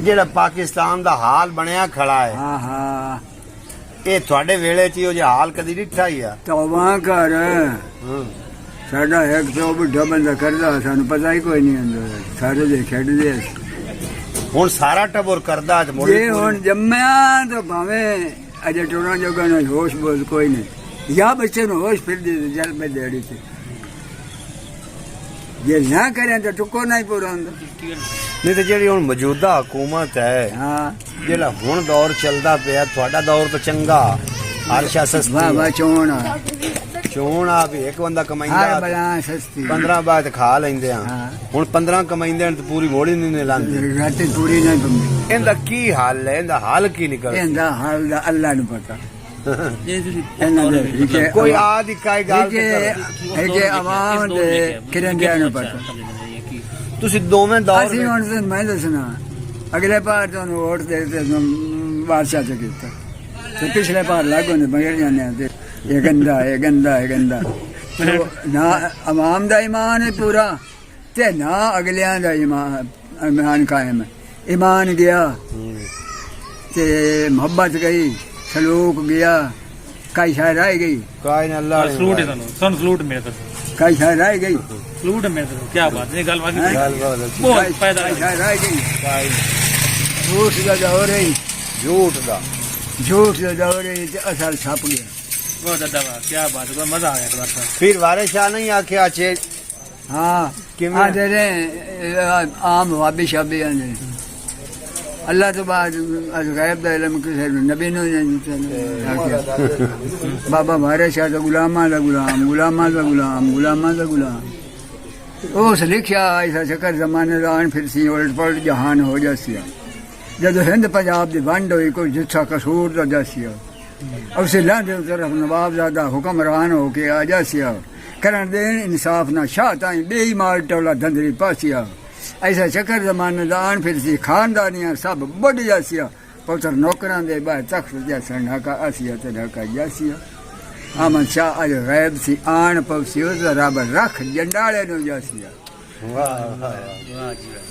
ਜਿਹੜਾ ਪਾਕਿਸਤਾਨ ਦਾ ਹਾਲ ਬਣਿਆ ਖੜਾ ਹੈ ਹਾਂ ਹਾਂ ਇਹ ਤੁਹਾਡੇ ਵੇਲੇ 'ਚ ਉਹ ਜਿਹਾ ਹਾਲ ਕਦੀ ਡਿੱਠਾ ਹੀ ਆ ਤੌਬਾ ਕਰ ਸਾਡਾ ਇੱਕ ਤੋਂ ਬੁੱਢਾ ਬੰਦਾ ਕਰਦਾ ਸਾਨੂੰ ਪਤਾ ਹੀ ਕੋਈ ਨਹੀਂ ਹੁੰਦਾ ਸਾਰੇ ਦੇ ਖੇਡਦੇ ਹੁਣ ਸਾਰਾ ਟੱਬਰ ਕਰਦਾ ਅੱਜ ਜੇ ਹੁਣ ਜੰਮਿਆ ਤਾਂ ਭਾਵੇਂ ਅਜੇ ਟੋਣਾ ਜੋਗਾ ਨਾ ਹੋਸ਼ ਬੋਲ ਕੋਈ ਨਹੀਂ ਜਾਂ ਬੱਚੇ ਨੂੰ ਹੋਸ਼ ਫਿਰ ਦੇ ਜਲ ਮੈਂ ਦੇੜੀ ਤੇ ਜੇ ਨਾ ਕरें ਤਾਂ ਟੁਕੋ ਨਹੀਂ ਪੂਰਾ ਹੁੰਦਾ ਨਹੀਂ ਤੇ ਜਿਹੜੀ ਹੁਣ ਮੌਜੂਦਾ ਹਕੂਮਤ ਹੈ ਹਾਂ ਜਿਹੜਾ ਹੁਣ ਦੌਰ ਚੱਲਦਾ ਪਿਆ ਤੁਹਾਡਾ ਦੌਰ ਤਾਂ ਚੰਗਾ ਹਰ ਸ਼ਾ ਸਸਤੀ ਵਾਹ ਵਾਹ ਚੋਣਾ ਚੋਣਾ ਵੀ ਇੱਕ ਬੰਦਾ ਹਰ ਕਮਾਈਂਦਾ ਬਲਾ ਸਸਤੀ 15 ਬਾਅਦ ਖਾ ਲੈਂਦੇ ਆ ਹਾਂ। ਹੁਣ 15 ਕਮਾਈਂਦੇ ਨੇ ਤੇ ਪੂਰੀ ਮੋੜੀ ਨਹੀਂ ਲਾਂਦੇ ਰਾਤੀ ਪੂਰੀ ਨਹੀਂ ਬੰਦੀ ਇਹਦਾ ਕੀ ਹੱਲ ਹੈ ਇਹਦਾ ਹੱਲ ਕੀ ਨਿਕਲ ਇਹਦਾ ਹਾਲ ਦਾ ਅੱਲਾ ਨੂੰ ਪਤਾ ਇਹਨਾਂ ਦੇ ਕੋਈ ਆਦੀ ਕਾਈ ਗੱਲ ਕਿ ਆਵਾਮ ਦੇ ਕਿਰੰਦਿਆਂ ਨੂੰ ਪਤਾ ਤੁਸੀਂ ਦੋਵੇਂ ਦੌਰ ਅਸੀਂ ਹੁਣ ਤੇ ਮੈਂ ਦੱਸਣਾ ਅਗਲੇ ਪਾਰ ਤੁਹਾਨੂੰ ਵੋਟ ਦੇ ਤੇ ਬਾਦਸ਼ਾਹ ਚ ਕੀਤਾ ਤੇ ਪਿਛਲੇ ਪਾਰ ਲਾਗੋ ਨੇ ਬਗੜ ਜਾਂਦੇ ਆ ਤੇ ਇਹ ਗੰਦਾ ਇਹ ਗੰਦਾ ਇਹ ਗੰਦਾ ਨਾ ਆਵਾਮ ਦਾ ਈਮਾਨ ਹੈ ਪੂਰਾ ਤੇ ਨਾ ਅਗਲਿਆਂ ਦਾ ਈਮਾਨ ਕਾਇਮ ਹੈ ਈਮਾਨ ਗਿਆ ਤੇ ਮੁਹੱਬਤ ਗਈ सलूक गया कई शायद रह गई काई ना अल्लाह सलूट है सन सलूट मेरे तो कई शायद रह गई सलूट है मेरे तो क्या बात है गल बात बहुत पैदा शायद रह गई झूठ का दौर है झूठ का दौर है ते असर छप गया बहुत ज्यादा क्या बात है मजा आ गया बात फिर वारे शाह नहीं आख्या चे हाँ किवें दे आम वाबी शाबी आने अल्लाह तो बाद गैब दा इल्म किसे नबी ने बाबा मारे शाह दा गुलामा दा गुलाम उस लिखिया ऐसा चक्कर जमाने दा आन फिर सी उलट पलट जहान हो जासी जब हिंद पंजाब दी वंड होई कोई जिथा कसूर दा जासी उस लांदे तरफ नवाबजादा हुक्मरान हो के आ जासी करन दे इंसाफ ना शाह ताई बेईमान टोला धंधरी पासिया ऐसा चक्कर जमाने दान फिर सी खानदानियां सब बढ़ जासिया पुत्र नौकरां दे बाहर तख्त जैसा ढाका आसिया ते ढाका जासिया अमन शाह अज गैब सी आन पवसी उस रब रख जंडाले नु जासिया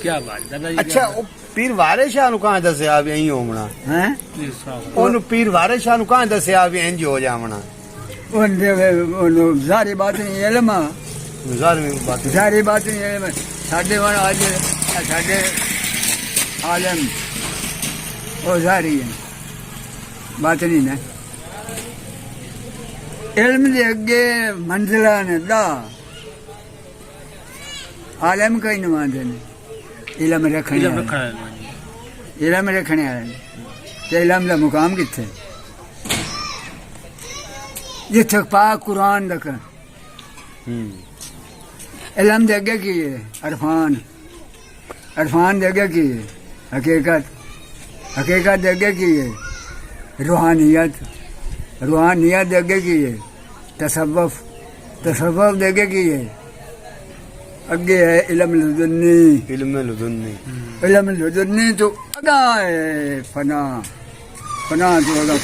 क्या बात है अच्छा ओ पीर वारे शाह नु कहां दसया भी एही होवना हैं ओनु पीर वारे शाह नु कहां दसया भी इंज हो जावना उन दे सारी बात नहीं इल्म सारी बात नहीं इल्म साढ़े वन आज साढ़े आलम वो सारी है बात नहीं ना इल्म दे अगे मंजिला ने दा आलम कई नुमांदे ने इल्म रखने वाले ते इल्म दा मुकाम किथे जिथे पाक कुरान दक इल्म दे अगे की है अरफान दे अगे की है हकीकत दे अगे की है रूहानियत दे अगे की है तसव्वुफ दे अगे की है अगे है इल्म लुदुन्नी तो अगा है फना तो अगा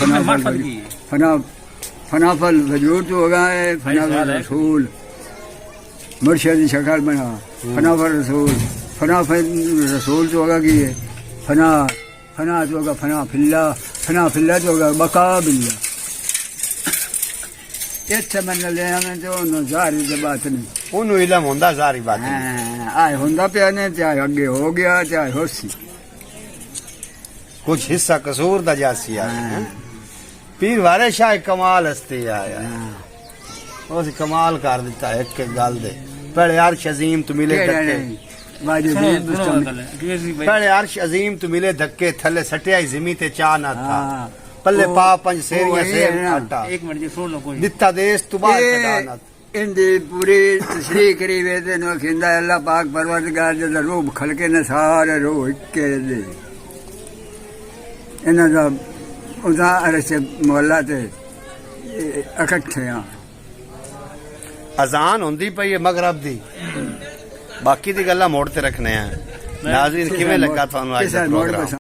फना फल वजूद तो अगा है फना रसूल मुर्शिद शक्ल बना फना फल रसूल तो होगा कि फना तो होगा फना फिल्ला तो होगा बका बिल्ला इत्थे मन ले हमें तो सारी दी बात नहीं ओनु इल्म हुंदा सारी बात आए हुंदा पिया ने चाहे अगे हो गया चाहे होसी कुछ हिस्सा कसूर दा जासी है पीर वारे शाह कमाल हस्ती आया उस कमाल कर दिता एक गल दे पहले अर्श अजीम तू मिले धक्के पहले अर्श अजीम तू मिले धक्के थले सटिया जिमी ते चा ना था पल्ले पा पंज सेरिया सेर आटा एक मिनट जी सुन लो कोई दिता देश तू बाहर कदाना इंदी पूरी तशरीह करी वे ते नो खिंदा अल्लाह पाक परवरदिगार दा रूह खलके ने सारे रूह इक्के दे इना दा उदा अरसे मोहल्ला ते इकट्ठे आ अजान होंदी पई है मगरब दी बाकी दी गल्ला मोड़ ते रखने हैं नाज़रीन किवें लगा थानू अज दा प्रोग्राम।